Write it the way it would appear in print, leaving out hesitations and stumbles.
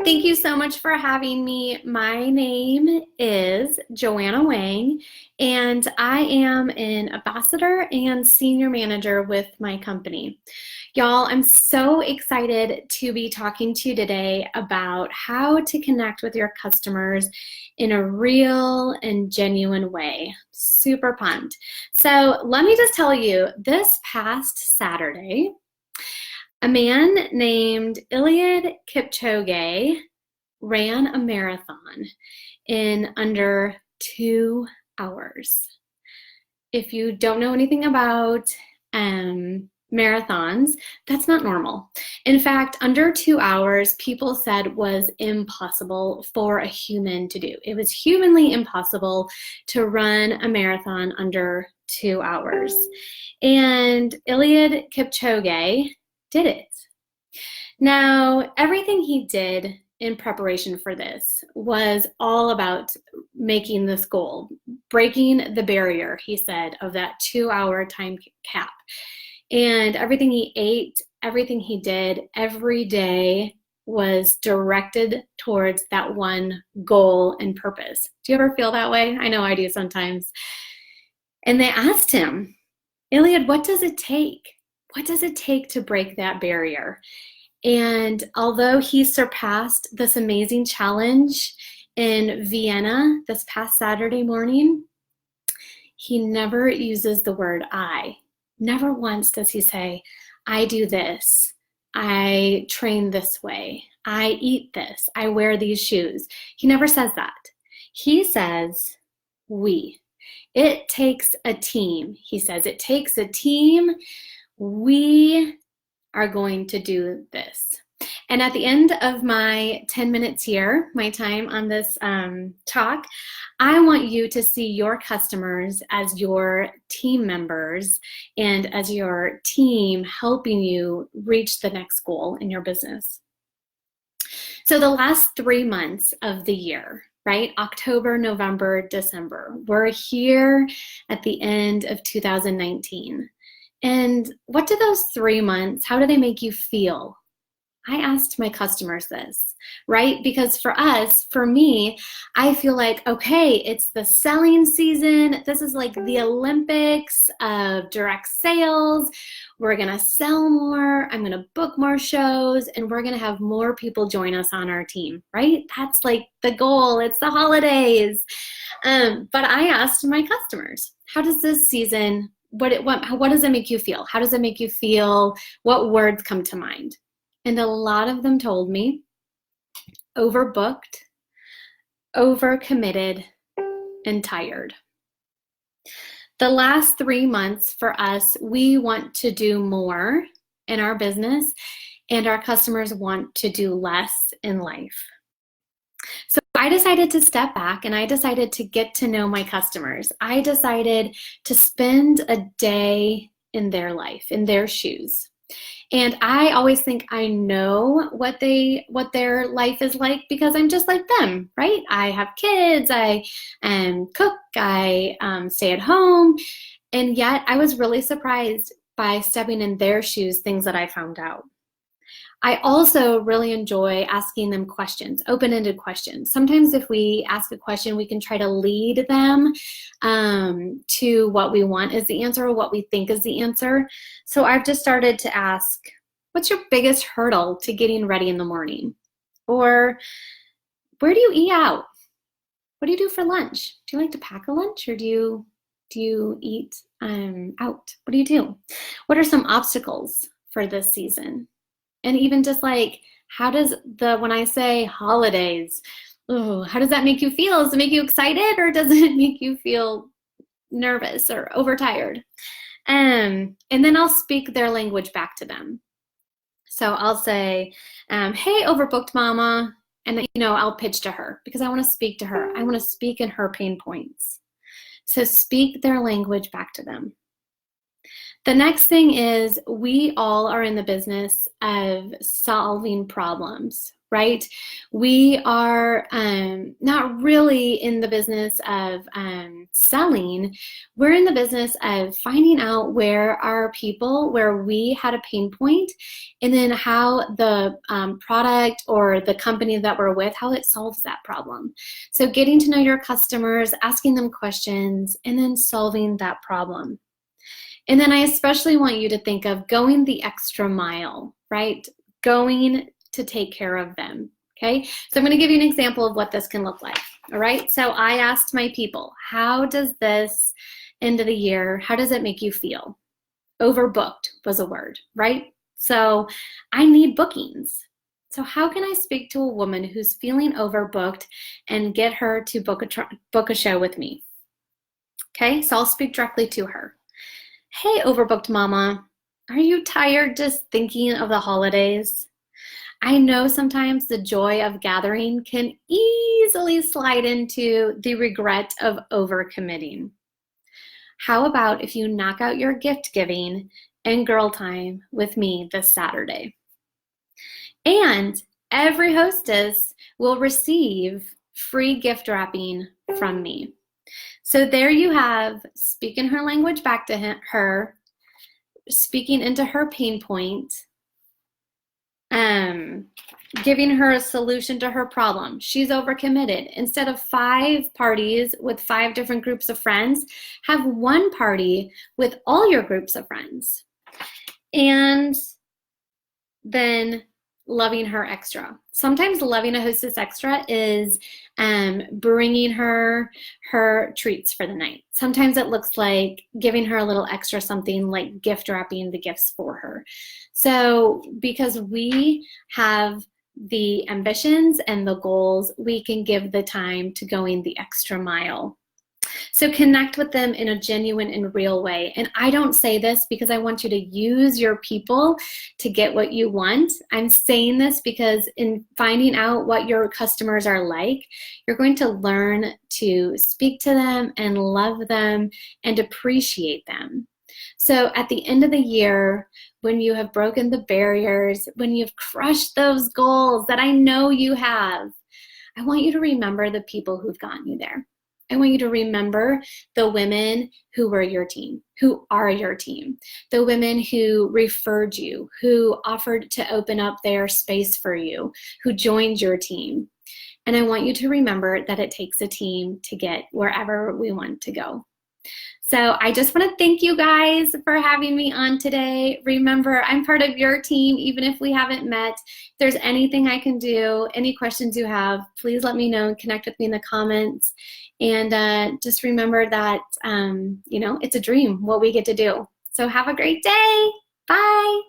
thank you so much for having me. My name is Joanna Wang, and I am an ambassador and senior manager with my company. Y'all, I'm so excited to be talking to you today about how to connect with your customers in a real and genuine way. Super pumped. So let me just tell you, this past Saturday, a man named Iliad Egipto Gay ran a marathon in under 2 hours. If you don't know anything about marathons, that's not normal. In fact, under 2 hours, people said was impossible for a human to do. It was humanly impossible to run a marathon under 2 hours. And Iliad Kipchoge did it. Now, everything he did in preparation for this was all about making this goal, breaking the barrier, he said, of that 2-hour time cap. And everything he ate, everything he did every day was directed towards that one goal and purpose. Do you ever feel that way? I know I do sometimes. And they asked him, Iliad, what does it take? What does it take to break that barrier? And although he surpassed this amazing challenge in Vienna this past Saturday morning, he never uses the word I. Never once does he say, I do this, I train this way, I eat this, I wear these shoes. He never says that. He says, we. It takes a team. He says, it takes a team. We are going to do this. And at the end of my 10 minutes here, my time on this talk, I want you to see your customers as your team members and as your team helping you reach the next goal in your business. So the last 3 months of the year, right? October, November, December. We're here at the end of 2019. And what do those 3 months, how do they make you feel? I asked my customers this, right? Because for us, for me, I feel like, okay, it's the selling season. This is like the Olympics of direct sales. We're going to sell more. I'm going to book more shows, and we're going to have more people join us on our team, right? That's like the goal. It's the holidays. But I asked my customers, how does this season, what does it make you feel? How does it make you feel? What words come to mind? And a lot of them told me overbooked, overcommitted, and tired. The last 3 months for us, we want to do more in our business, and our customers want to do less in life. So I decided to step back, and I decided to get to know my customers. I decided to spend a day in their life, in their shoes. And I always think I know what their life is like because I'm just like them, right? I have kids, I cook, I stay at home. And yet I was really surprised by stepping in their shoes, things that I found out. I also really enjoy asking them questions, open-ended questions. Sometimes if we ask a question, we can try to lead them to what we want is the answer or what we think is the answer. So I've just started to ask, what's your biggest hurdle to getting ready in the morning? Or where do you eat out? What do you do for lunch? Do you like to pack a lunch, or do you eat out? What do you do? What are some obstacles for this season? And even just like, how does when I say holidays, how does that make you feel? Does it make you excited, or does it make you feel nervous or overtired? And then I'll speak their language back to them. So I'll say, hey, overbooked mama. And I'll pitch to her because I want to speak to her. I want to speak in her pain points. So speak their language back to them. The next thing is we all are in the business of solving problems, right? We are not really in the business of selling. We're in the business of finding out where we had a pain point, and then how the product or the company that we're with, how it solves that problem. So getting to know your customers, asking them questions, and then solving that problem. And then I especially want you to think of going the extra mile, right? Going to take care of them, okay? So I'm going to give you an example of what this can look like, all right? So I asked my people, how does this end of the year, how does it make you feel? Overbooked was a word, right? So I need bookings. So how can I speak to a woman who's feeling overbooked and get her to book a show with me? Okay, so I'll speak directly to her. Hey, overbooked mama, are you tired just thinking of the holidays? I know sometimes the joy of gathering can easily slide into the regret of overcommitting. How about if you knock out your gift giving and girl time with me this Saturday? And every hostess will receive free gift wrapping from me. So there you have, speaking her language back to her, speaking into her pain point, giving her a solution to her problem. She's overcommitted. Instead of 5 parties with 5 different groups of friends, have one party with all your groups of friends. And then loving her extra. Sometimes loving a hostess extra is bringing her treats for the night. Sometimes it looks like giving her a little extra something, like gift wrapping the gifts for her. So because we have the ambitions and the goals, we can give the time to going the extra mile. So connect with them in a genuine and real way. And I don't say this because I want you to use your people to get what you want. I'm saying this because in finding out what your customers are like, you're going to learn to speak to them and love them and appreciate them. So at the end of the year, when you have broken the barriers, when you've crushed those goals that I know you have, I want you to remember the people who've gotten you there. I want you to remember the women who were your team, who are your team, the women who referred you, who offered to open up their space for you, who joined your team. And I want you to remember that it takes a team to get wherever we want to go. So I just want to thank you guys for having me on today. Remember, I'm part of your team, even if we haven't met. If there's anything I can do, any questions you have, please let me know and connect with me in the comments. And just remember that, it's a dream, what we get to do. So have a great day. Bye.